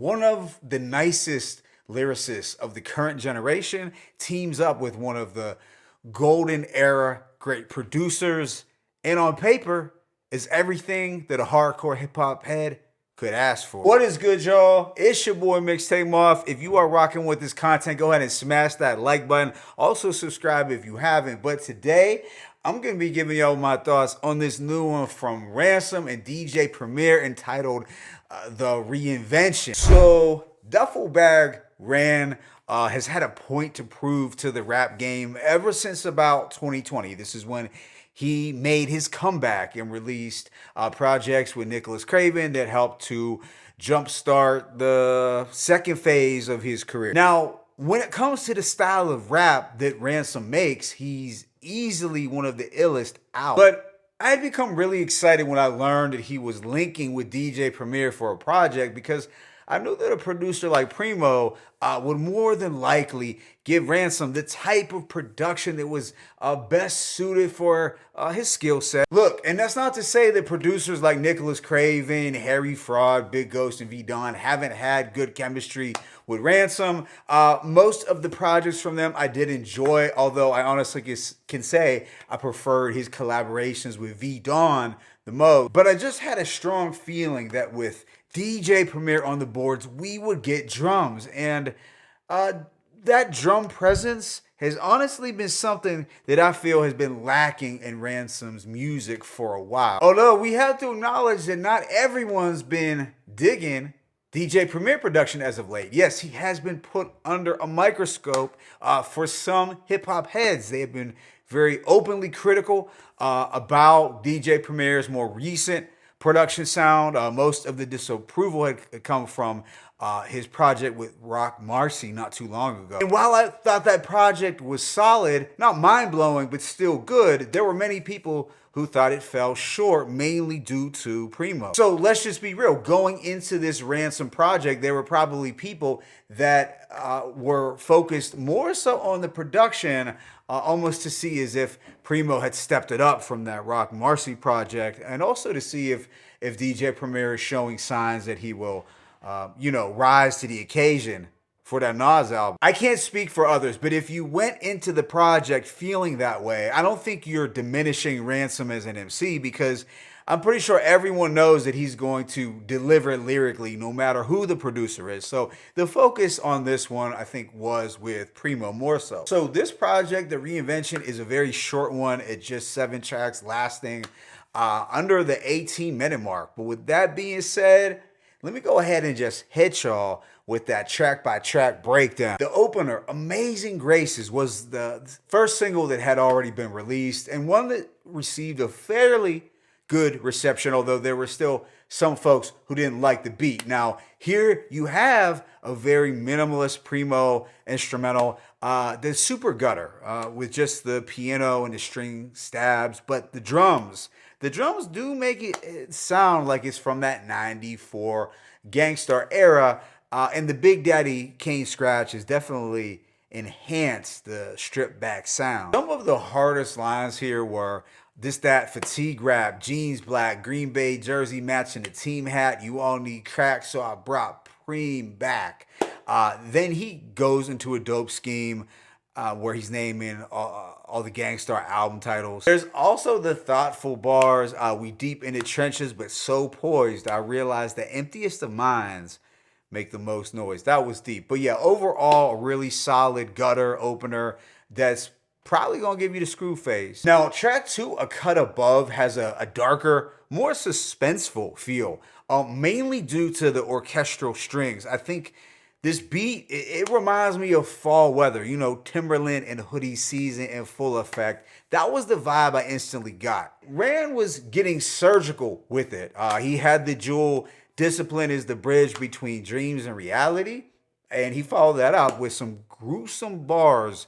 one of the nicest lyricists of the current generation teams up with one of the golden era great producers, and on paper is everything that a hardcore hip hop head could ask for. What is good, y'all? It's your boy Mixtape Moth. If you are rocking with this content, go ahead and smash that like button. Also subscribe if you haven't. But today, I'm going to be giving y'all my thoughts on this new one from Ransom and DJ Premier entitled The Reinvention. So, Duffle Bag Ran has had a point to prove to the rap game ever since about 2020. This is when he made his comeback and released projects with Nicholas Craven that helped to jumpstart the second phase of his career. Now, when it comes to the style of rap that Ransom makes, he's easily one of the illest out. But I had become really excited when I learned that he was linking with DJ Premier for a project, because I knew that a producer like Preemo would more than likely give Ransom the type of production that was best suited for his skill set. Look, and that's not to say that producers like Nicholas Craven, Harry Fraud, Big Ghost, and V Don haven't had good chemistry with Ransom. Most of the projects from them I did enjoy, although I honestly can say I preferred his collaborations with V Don the most. But I just had a strong feeling that with DJ Premier on the boards, we would get drums. And that drum presence has honestly been something that I feel has been lacking in Ransom's music for a while. Although we have to acknowledge that not everyone's been digging DJ Premier production as of late. Yes, he has been put under a microscope for some hip-hop heads. They have been very openly critical about DJ Premier's more recent production sound. Most of the disapproval had come from his project with Rock Marcy not too long ago. And while I thought that project was solid, not mind-blowing, but still good, there were many people who thought it fell short, mainly due to Preemo. So let's just be real. Going into this Ransom project, there were probably people that were focused more so on the production, almost to see as if Preemo had stepped it up from that Rock Marcy project, and also to see if DJ Premier is showing signs that he will, rise to the occasion for that Nas album. I can't speak for others, but if you went into the project feeling that way, I don't think you're diminishing Ransom as an MC, because I'm pretty sure everyone knows that he's going to deliver lyrically no matter who the producer is. So the focus on this one, I think, was with Preemo more so. So this project, The Reinvention, is a very short one. It's just 7 tracks lasting under the 18-minute mark. But with that being said, let me go ahead and just hit y'all with that track-by-track breakdown. The opener, Amazing Graces, was the first single that had already been released, and one that received a fairly good reception, although there were still some folks who didn't like the beat. Now, here you have a very minimalist Preemo instrumental, the super gutter, with just the piano and the string stabs, but the drums do make it sound like it's from that 94 Gangstar era, and the Big Daddy Kane scratch has definitely enhanced the stripped back sound. Some of the hardest lines here were that fatigue rap, jeans black, Green Bay jersey matching the team hat, you all need crack, so I brought Preem back. Then he goes into a dope scheme where he's naming all the Gangstar album titles. There's also the thoughtful bars, we deep in the trenches but so poised, I realized the emptiest of minds make the most noise. That was deep. But yeah, overall, a really solid gutter opener that's probably gonna give you the screw face. Now, track 2, A Cut Above, has a darker, more suspenseful feel, mainly due to the orchestral strings. I think this beat, it reminds me of fall weather, Timberland and hoodie season in full effect. That was the vibe I instantly got. Ran was getting surgical with it. He had the jewel, discipline is the bridge between dreams and reality, and he followed that up with some gruesome bars.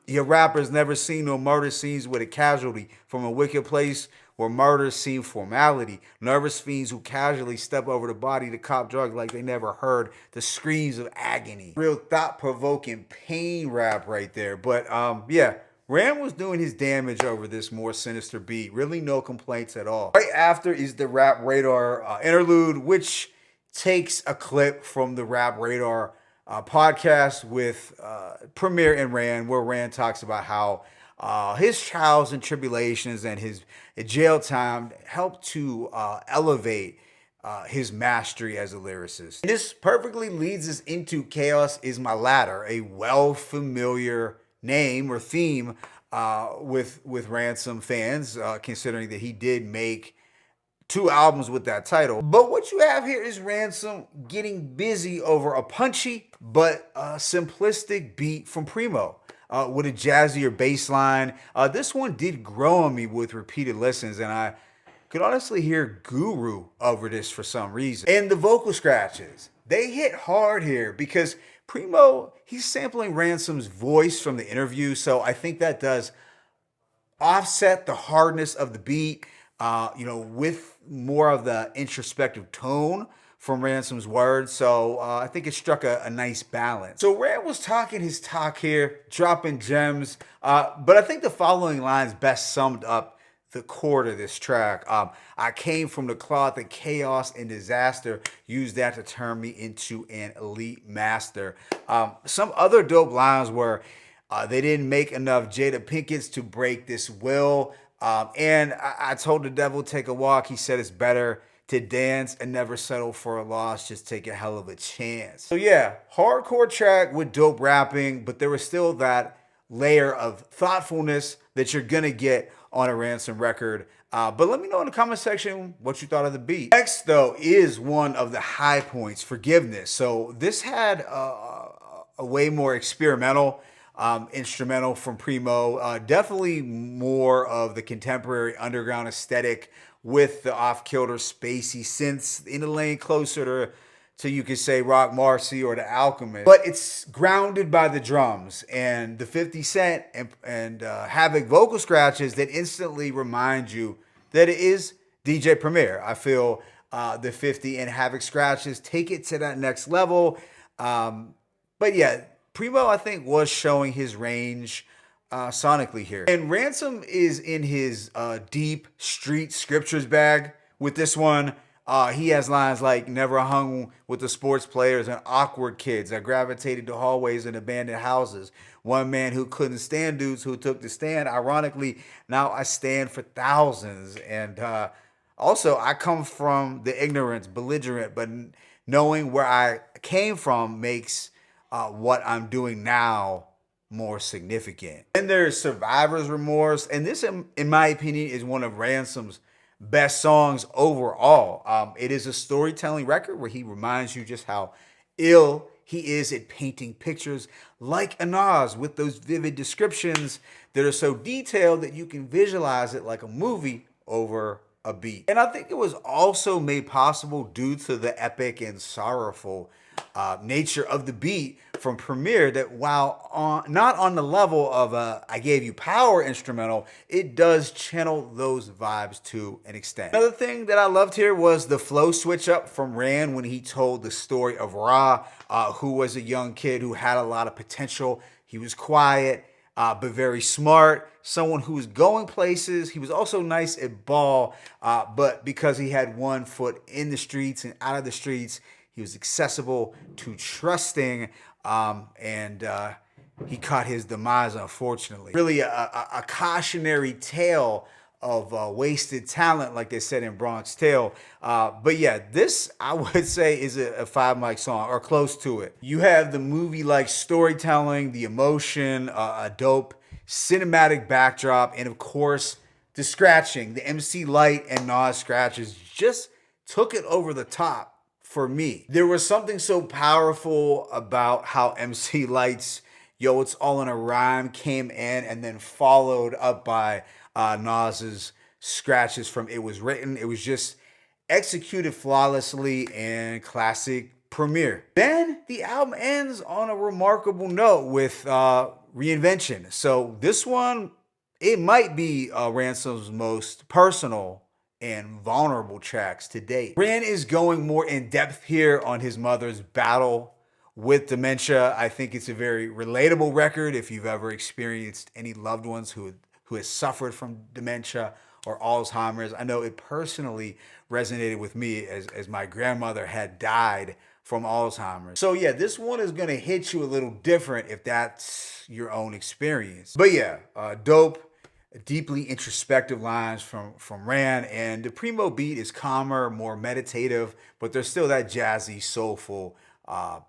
Your rappers never seen no murder scenes with a casualty from a wicked place where murder seemed formality. Nervous fiends who casually step over the body to cop drugs like they never heard the screams of agony. Real thought-provoking pain rap right there. But yeah, Ram was doing his damage over this more sinister beat. Really no complaints at all. Right after is the Rap Radar Interlude, which takes a clip from the Rap Radar podcast with Premier and Rand, where Rand talks about how his trials and tribulations and his jail time helped to elevate his mastery as a lyricist. And this perfectly leads us into Chaos Is My Ladder, a well-familiar name or theme with Ransom fans, considering that he did make 2 albums with that title. But what you have here is Ransom getting busy over a punchy but simplistic beat from Preemo with a jazzier bass line. This one did grow on me with repeated listens, and I could honestly hear Guru over this for some reason. And the vocal scratches, they hit hard here because Preemo, he's sampling Ransom's voice from the interview, so I think that does offset the hardness of the beat, with more of the introspective tone from Ransom's words. So I think it struck a nice balance. So Rand was talking his talk here, dropping gems, but I think the following lines best summed up the core to this track. I came from the cloth of chaos and disaster, used that to turn me into an elite master. Some other dope lines were, they didn't make enough Jada Pinkett's to break this will. And I told the devil, take a walk. He said it's better to dance and never settle for a loss. Just take a hell of a chance. So yeah, hardcore track with dope rapping, but there was still that layer of thoughtfulness that you're going to get on a Ransom record. But let me know in the comment section what you thought of the beat. Next, though, is one of the high points, Forgiveness. So this had a way more experimental instrumental from Preemo, definitely more of the contemporary underground aesthetic with the off-kilter spacey synths in a lane closer to you could say Rock Marcy or The Alchemist, but it's grounded by the drums and the 50 Cent and Havoc vocal scratches that instantly remind you that it is DJ Premier. I feel the 50 and Havoc scratches take it to that next level, but yeah, Preemo, I think, was showing his range sonically here. And Ransom is in his deep street scriptures bag with this one. He has lines like, never hung with the sports players and awkward kids. I gravitated to hallways and abandoned houses. One man who couldn't stand dudes who took the stand. Ironically, now I stand for thousands. And also, I come from the ignorance, belligerent, but knowing where I came from makes what I'm doing now more significant. Then there's Survivor's Remorse, and this, in my opinion, is one of Ransom's best songs overall. It is a storytelling record where he reminds you just how ill he is at painting pictures like a Nas with those vivid descriptions that are so detailed that you can visualize it like a movie over a beat. And I think it was also made possible due to the epic and sorrowful nature of the beat from Premier, that while not on the level of a I Gave You Power instrumental, it does channel those vibes to an extent. Another thing that I loved here was the flow switch up from Rand when he told the story of Ra, who was a young kid who had a lot of potential. He was quiet, but very smart, someone who was going places. He was also nice at ball, but because he had one foot in the streets and out of the streets, he was accessible to trusting, and he caught his demise, unfortunately. Really a cautionary tale of wasted talent, like they said in Bronx Tale. But yeah, this, I would say, is a 5 mic song, or close to it. You have the movie-like storytelling, the emotion, a dope cinematic backdrop, and of course, the scratching. The MC Light and Nas scratches just took it over the top. For me, there was something so powerful about how MC Light's Yo, It's All in a Rhyme came in and then followed up by Nas's scratches from It Was Written. It was just executed flawlessly in classic Premier. Then the album ends on a remarkable note with Reinvention. So this one, it might be Ransom's most personal and vulnerable tracks to date. Rand is going more in depth here on his mother's battle with dementia. I think it's a very relatable record if you've ever experienced any loved ones who has suffered from dementia or Alzheimer's. I know it personally resonated with me as my grandmother had died from Alzheimer's. So yeah, this one is gonna hit you a little different if that's your own experience. But yeah, dope, deeply introspective lines from Ran, and the Primo beat is calmer, more meditative, but there's still that jazzy, soulful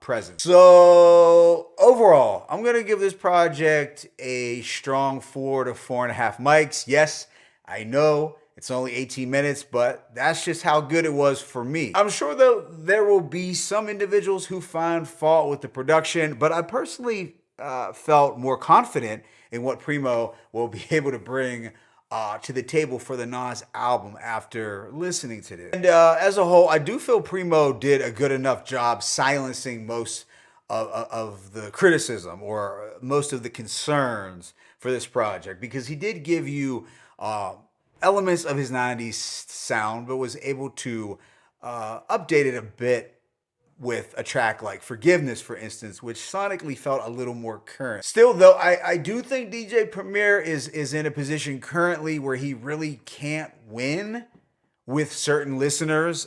presence. So overall, I'm gonna give this project a strong 4 to 4.5 mics. Yes, I know it's only 18 minutes, but that's just how good it was for me. I'm sure though there will be some individuals who find fault with the production, but I personally felt more confident in what Primo will be able to bring to the table for the Nas album after listening to this. And as a whole, I do feel Primo did a good enough job silencing most of the criticism or most of the concerns for this project, because he did give you elements of his 90s sound, but was able to update it a bit with a track like Forgiveness, for instance, which sonically felt a little more current. Still, though, I do think DJ Premier is in a position currently where he really can't win with certain listeners,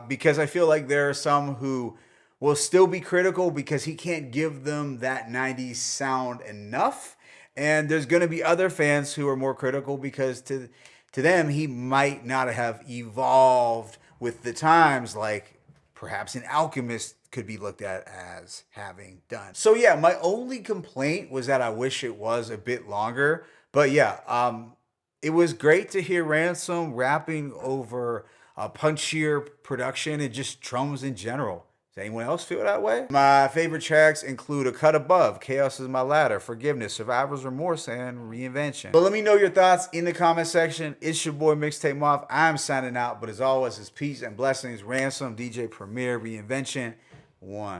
because I feel like there are some who will still be critical because he can't give them that 90s sound enough. And there's going to be other fans who are more critical because to them, he might not have evolved with the times like perhaps an Alchemist could be looked at as having done. So yeah, my only complaint was that I wish it was a bit longer. But yeah, it was great to hear Ransom rapping over punchier production and just drums in general. Does anyone else feel that way? My favorite tracks include A Cut Above, Chaos Is My Ladder, Forgiveness, Survivor's Remorse, and Reinvention. But let me know your thoughts in the comment section. It's your boy Mixtape Moth. I'm signing out, but as always, it's peace and blessings. Ransom, DJ Premier, Reinvention, 1.